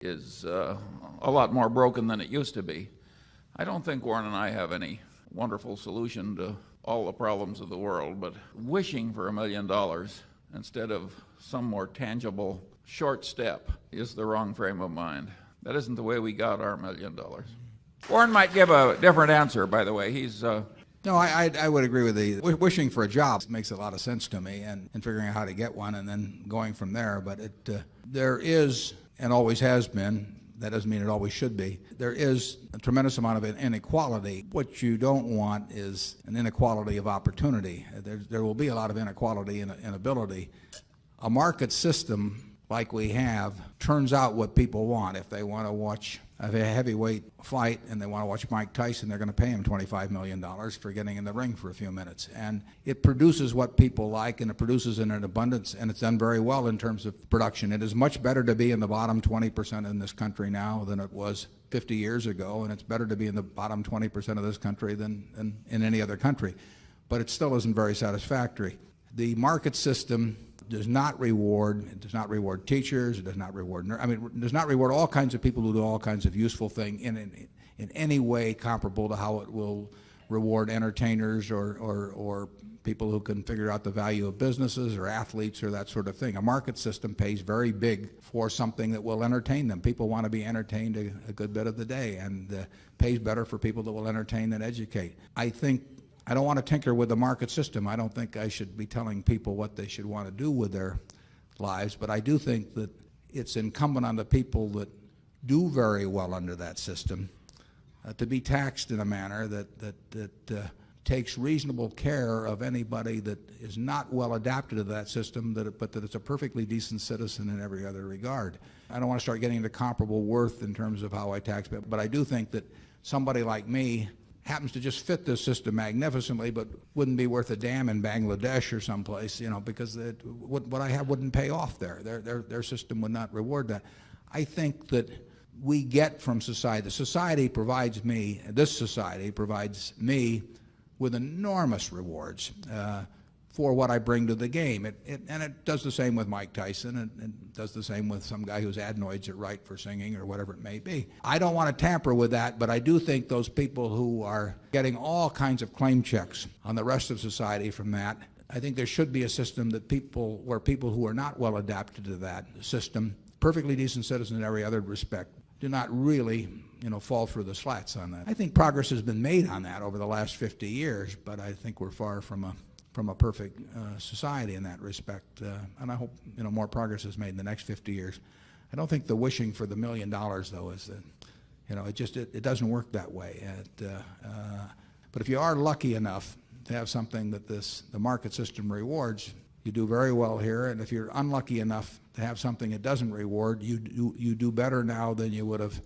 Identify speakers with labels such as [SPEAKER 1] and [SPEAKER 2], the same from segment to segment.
[SPEAKER 1] is a lot more broken than it used to be. I don't think Warren and I have any wonderful solution to all the problems of the world, but wishing for $1 million instead of some more tangible short step is the wrong frame of mind. That isn't the way we got our $1 million. Warren might give a different answer, by the way. He's
[SPEAKER 2] No, I would agree with the wishing for a job makes a lot of sense to me, and figuring out how to get one and then going from there. But there is, and always has been, that doesn't mean it always should be, there is a tremendous amount of inequality. What you don't want is an inequality of opportunity. There will be a lot of inequality in ability. A market system like we have turns out what people want. If they want to watch a heavyweight fight and they want to watch Mike Tyson, they're going to pay him $25 million for getting in the ring for a few minutes. And it produces what people like, and it produces in an abundance, and it's done very well in terms of production. It is much better to be in the bottom 20% in this country now than it was 50 years ago, and it's better to be in the bottom 20% of this country than in any other country. But it still isn't very satisfactory. The market system does not reward teachers, it does not reward, it does not reward all kinds of people who do all kinds of useful things in any way comparable to how it will reward entertainers or people who can figure out the value of businesses or athletes or that sort of thing. A market system pays very big for something that will entertain them. People want to be entertained a good bit of the day, and pays better for people that will entertain than educate. I don't want to tinker with the market system. I don't think I should be telling people what they should want to do with their lives, but I do think that it's incumbent on the people that do very well under that system to be taxed in a manner that takes reasonable care of anybody that is not well adapted to that system, but that it's a perfectly decent citizen in every other regard. I don't want to start getting into comparable worth in terms of how I tax people, but I do think that somebody like me happens to just fit this system magnificently, but wouldn't be worth a damn in Bangladesh or someplace, because what I have wouldn't pay off there. Their system would not reward that. I think that we get from society, this society provides me with enormous rewards for what I bring to the game. And it does the same with Mike Tyson, and it does the same with some guy whose adenoids are right for singing or whatever it may be. I don't want to tamper with that, but I do think those people who are getting all kinds of claim checks on the rest of society from that, I think there should be a system where people who are not well adapted to that system, perfectly decent citizens in every other respect, do not really fall through the slats on that. I think progress has been made on that over the last 50 years, but I think we're far from a perfect society in that respect, and I hope more progress is made in the next 50 years. I don't think the wishing for the $1 million, though, is that it doesn't work that way. But if you are lucky enough to have something that the market system rewards, you do very well here. And if you're unlucky enough to have something it doesn't reward, you do better now than you would have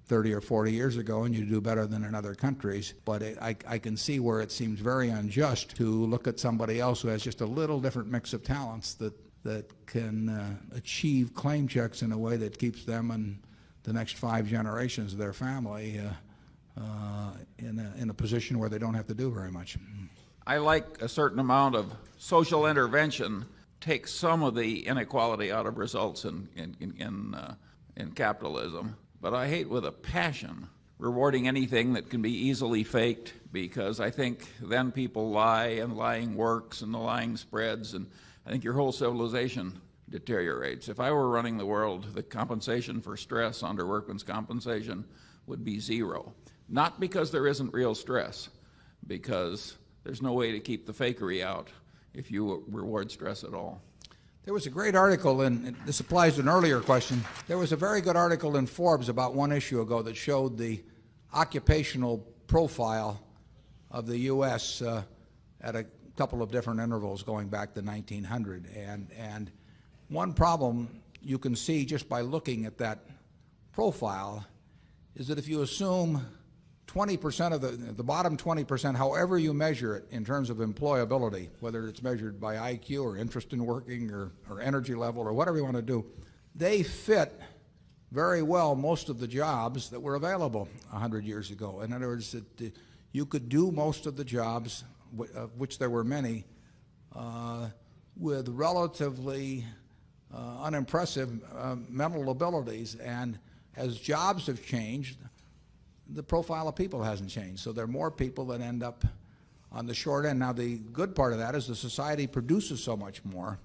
[SPEAKER 2] 30 or 40 years ago, and you do better than in other countries. But I can see where it seems very unjust to look at somebody else who has just a little different mix of talents that can achieve claim checks in a way that keeps them and the next 5 generations of their family in a position where they don't have to do very much.
[SPEAKER 1] I like a certain amount of social intervention takes some of the inequality out of results in capitalism. But I hate with a passion rewarding anything that can be easily faked, because I think then people lie, and lying works, and the lying spreads, and I think your whole civilization deteriorates. If I were running the world, the compensation for stress under workman's compensation would be zero. Not because there isn't real stress, because there's no way to keep the fakery out if you reward stress at all.
[SPEAKER 2] There was a great article, and this applies to an earlier question. There was a very good article in Forbes about one issue ago that showed the occupational profile of the U.S. At a couple of different intervals going back to 1900. And one problem you can see just by looking at that profile is that if you assume 20% of the bottom 20%, however you measure it in terms of employability, whether it's measured by IQ or interest in working or energy level or whatever you want to do, they fit very well most of the jobs that were available 100 years ago. In other words, you could do most of the jobs, of which there were many, with relatively unimpressive mental abilities. And as jobs have changed, the profile of people hasn't changed. So there are more people that end up on the short end. Now, the good part of that is the society produces so much more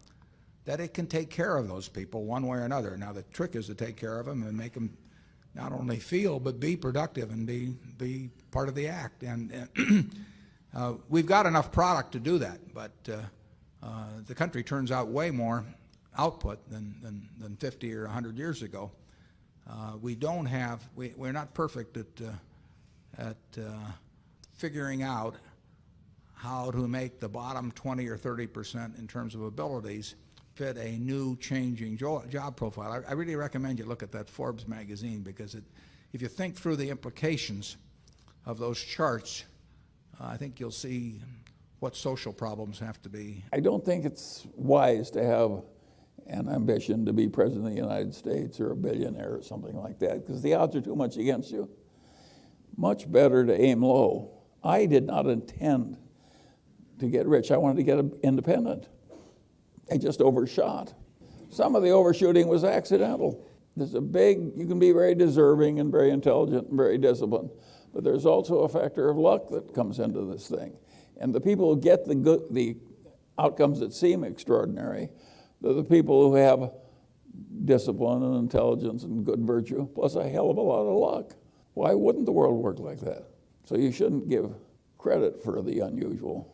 [SPEAKER 2] that it can take care of those people one way or another. Now, the trick is to take care of them and make them not only feel, but be productive and be part of the act. And we've got enough product to do that, but the country turns out way more output than 50 or 100 years ago. We're not perfect at figuring out how to make the bottom 20 or 30% in terms of abilities fit a new changing job profile. I really recommend you look at that Forbes magazine, because if you think through the implications of those charts, I think you'll see what social problems have to be.
[SPEAKER 3] I don't think it's wise to have an ambition to be president of the United States or a billionaire or something like that, because the odds are too much against you. Much better to aim low. I did not intend to get rich. I wanted to get independent. I just overshot. Some of the overshooting was accidental. You can be very deserving and very intelligent and very disciplined, but there's also a factor of luck that comes into this thing. And the people who get the outcomes that seem extraordinary, they're the people who have discipline and intelligence and good virtue, plus a hell of a lot of luck. Why wouldn't the world work like that? So you shouldn't give credit for the unusual.